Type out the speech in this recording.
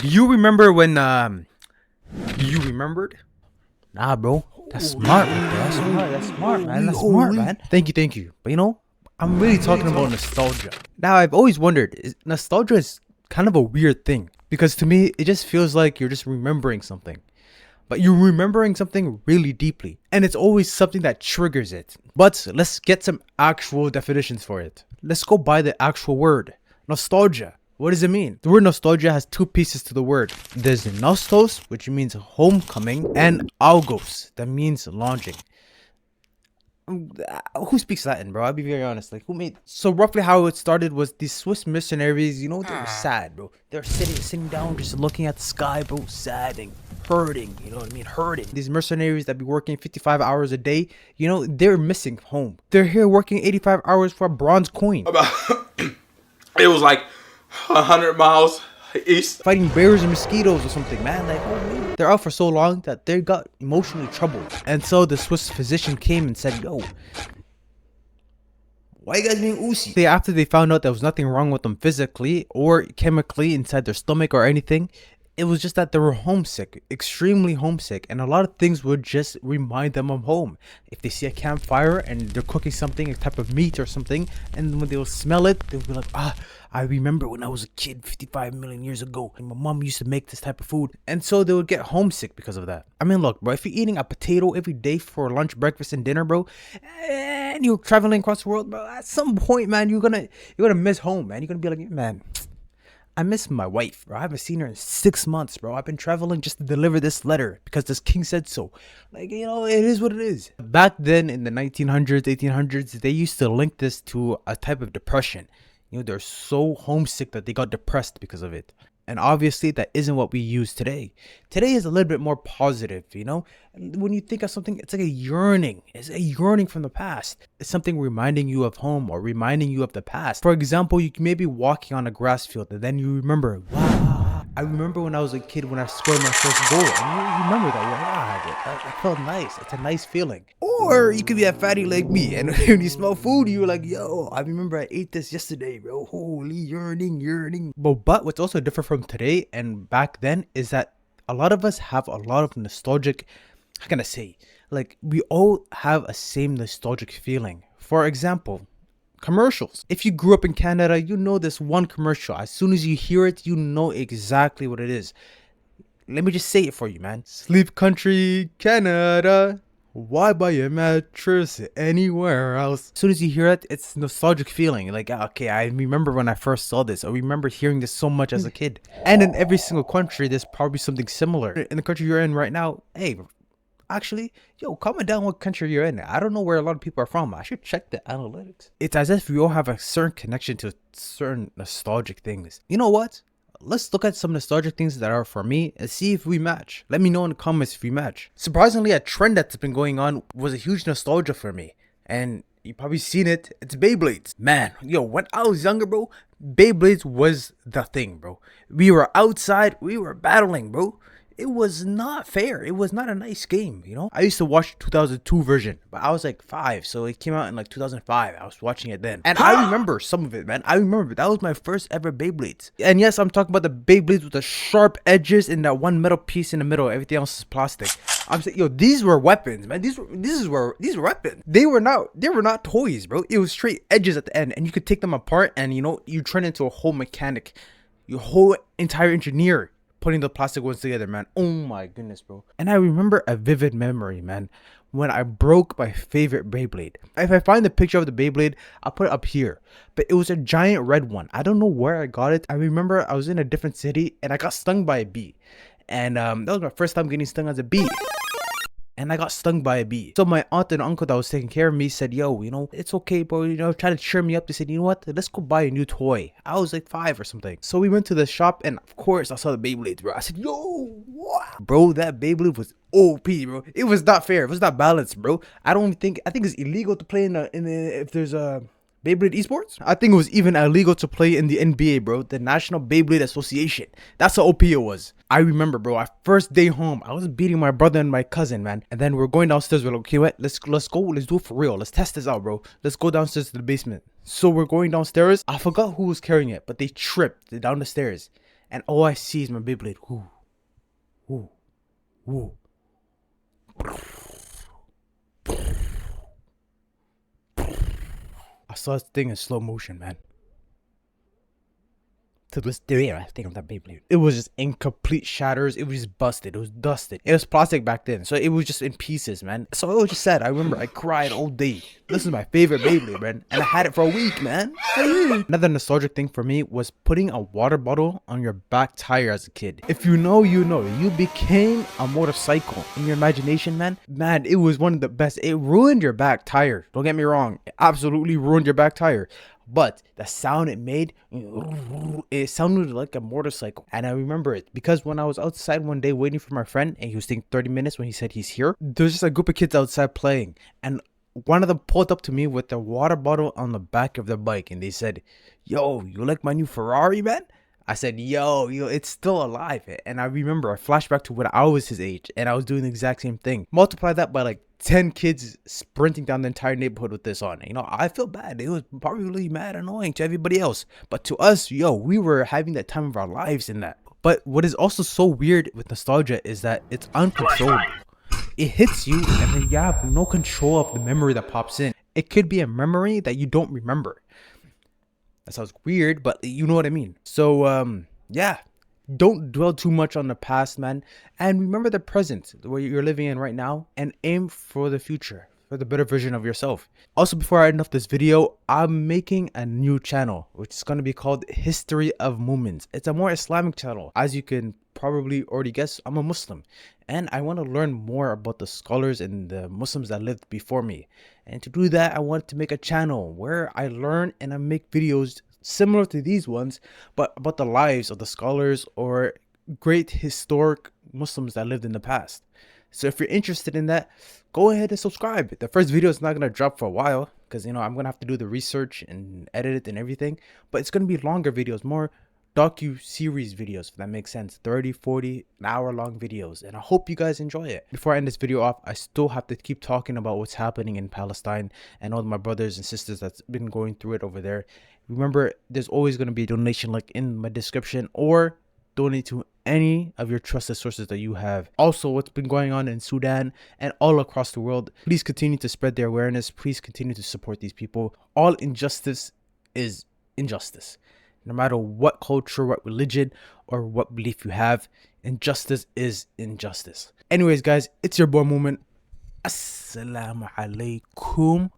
Do you remember when you remembered? Nah, bro. That's smart, bro. That's smart. That's smart, man. That's smart, man. Thank you. But I'm really talking about nostalgia. Now, I've always wondered, nostalgia is kind of a weird thing because to me, it just feels like you're just remembering something. But you're remembering something really deeply, and it's always something that triggers it. But let's get some actual definitions for it. Let's go by the actual word, nostalgia. What does it mean? The word nostalgia has two pieces to the word. There's nostos, which means homecoming, and algos, that means launching. Who speaks Latin, bro? I'll be very honest. Like, who made? So roughly how it started was these Swiss missionaries. They were sad, bro. They're sitting down, just looking at the sky, bro, sad and hurting. You know what I mean? Hurting. These mercenaries that be working 55 hours a day. They're missing home. They're here working 85 hours for a bronze coin. It was like 100 miles east. Fighting bears and mosquitoes or something, man. Like, oh, they're out for so long that they got emotionally troubled. And so the Swiss physician came and said, yo, why you guys being oozy? After they found out there was nothing wrong with them physically or chemically inside their stomach or anything, it was just that they were homesick, extremely homesick, and a lot of things would just remind them of home. If they see a campfire and they're cooking something, a type of meat or something, and when they'll smell it, they'll be like, I remember when I was a kid 55 million years ago, and my mom used to make this type of food. And so they would get homesick because of that. I mean, look, bro, if you're eating a potato every day for lunch, breakfast, and dinner, bro, and you're traveling across the world, bro, at some point, man, you're gonna miss home, man. You're gonna be like, man, I miss my wife, bro. I haven't seen her in 6 months, bro. I've been traveling just to deliver this letter because this king said so. Like, it is what it is. Back then in the 1900s, 1800s, they used to link this to a type of depression. They're so homesick that they got depressed because of it. And obviously, that isn't what we use today. Today is a little bit more positive, When you think of something, it's like a yearning. It's a yearning from the past. It's something reminding you of home or reminding you of the past. For example, you may be walking on a grass field and then you remember, wow, I remember when I was a kid when I scored my first goal. And you remember that. You're like, that felt nice. It's a nice feeling. Or you could be a fatty like me and when you smell food, you're like, yo, I remember I ate this yesterday, bro. Holy yearning. But what's also different from today and back then is that a lot of us have a lot of nostalgic, how can I say, like we all have a same nostalgic feeling. For example, commercials. If you grew up in Canada, you know this one commercial. As soon as you hear it, you know exactly what it is. Let me just say it for you, man. Sleep Country, Canada. Why buy a mattress anywhere else? As soon as you hear it, it's nostalgic feeling. Like, okay, I remember when I first saw this. I remember hearing this so much as a kid. And in every single country, there's probably something similar. In the country you're in right now, hey, actually, comment down what country you're in. I don't know where a lot of people are from. I should check the analytics. It's as if we all have a certain connection to certain nostalgic things. You know what? Let's look at some nostalgic things that are for me and see if we match. Let me know in the comments if we match. Surprisingly, a trend that's been going on was a huge nostalgia for me. And you probably seen it. It's Beyblades. Man, when I was younger, bro, Beyblades was the thing, bro. We were outside. We were battling, bro. It was not fair. It was not a nice game, I used to watch the 2002 version, but I was like 5, so it came out in like 2005. I was watching it then. And I remember some of it, man. I remember that was my first ever Beyblades. And yes, I'm talking about the Beyblades with the sharp edges and that one metal piece in the middle. Everything else is plastic. I'm saying, these were weapons, man. These were weapons. They were not toys, bro. It was straight edges at the end, and you could take them apart and you turn into a whole mechanic, your whole entire engineer. Putting the plastic ones together, man. Oh my goodness, bro. And I remember a vivid memory, man, when I broke my favorite Beyblade. If I find the picture of the Beyblade, I'll put it up here. But it was a giant red one. I don't know where I got it. I remember I was in a different city and I got stung by a bee. And that was my first time getting stung as a bee. And I got stung by a bee. So my aunt and uncle that was taking care of me said, yo, it's okay, bro. Trying to cheer me up. They said, you know what? Let's go buy a new toy. I was like 5 or something. So we went to the shop and of course I saw the Beyblades, bro. I said, yo, what? Bro, that Beyblade was OP, bro. It was not fair. It was not balanced, bro. I think it's illegal to play if there's a Beyblade esports. I think it was even illegal to play in the NBA, bro. The National Beyblade Association. That's how OP it was. I remember, bro, our first day home, I was beating my brother and my cousin, man. And then we're going downstairs. We're like, okay, what? Let's go. Let's do it for real. Let's test this out, bro. Let's go downstairs to the basement. So we're going downstairs. I forgot who was carrying it, but they tripped down the stairs. and all I see is my Beyblade. Whoo, whoo, whoo. I saw this thing in slow motion, man. To this day, I think of that Beyblade. It was just in complete shatters. It was just busted. It was dusted. It was plastic back then, so it was just in pieces, man. So it was just sad. I remember I cried all day. This is my favorite Beyblade, man, and I had it for a week, man. Another nostalgic thing for me was putting a water bottle on your back tire as a kid. If you know, you know. You became a motorcycle in your imagination, man. Man, it was one of the best. It ruined your back tire. Don't get me wrong. It absolutely ruined your back tire. But the sound it made, it sounded like a motorcycle. And I remember it because when I was outside one day waiting for my friend, and he was taking 30 minutes when he said he's here, there's just a group of kids outside playing. And one of them pulled up to me with a water bottle on the back of their bike. And they said, "Yo, you like my new Ferrari, man?" I said, yo, it's still alive. And I remember I flashed back to when I was his age and I was doing the exact same thing. Multiply that by like 10 kids sprinting down the entire neighborhood with this on. You know, I feel bad. It was probably really mad annoying to everybody else. But to us, yo, we were having that time of our lives in that. But what is also so weird with nostalgia is that it's uncontrollable. It hits you and then you have no control of the memory that pops in. It could be a memory that you don't remember. That sounds weird, but you know what I mean. So, yeah, don't dwell too much on the past, man. And remember the present, where you're living in right now, and aim for the future, for the better version of yourself. Also, before I end off this video, I'm making a new channel, which is going to be called History of Moments. It's a more Islamic channel. As you can probably already guess, I'm a Muslim. And I want to learn more about the scholars and the Muslims that lived before me. And to do that, I want to make a channel where I learn and I make videos similar to these ones, but about the lives of the scholars or great historic Muslims that lived in the past. So if you're interested in that, go ahead and subscribe. The first video is not going to drop for a while because, you know, I'm going to have to do the research and edit it and everything. But it's going to be longer videos, more docu-series videos, if that makes sense. 30, 40, an hour-long videos. And I hope you guys enjoy it. Before I end this video off, I still have to keep talking about what's happening in Palestine and all my brothers and sisters that's been going through it over there. Remember, there's always going to be a donation link in my description, or donate to any of your trusted sources that you have. Also, what's been going on in Sudan and all across the world, please continue to spread their awareness. Please continue to support these people. All injustice is injustice. No matter what culture, what religion, or what belief you have, injustice is injustice. Anyways, guys, it's your boy Moment. Assalamu alaikum.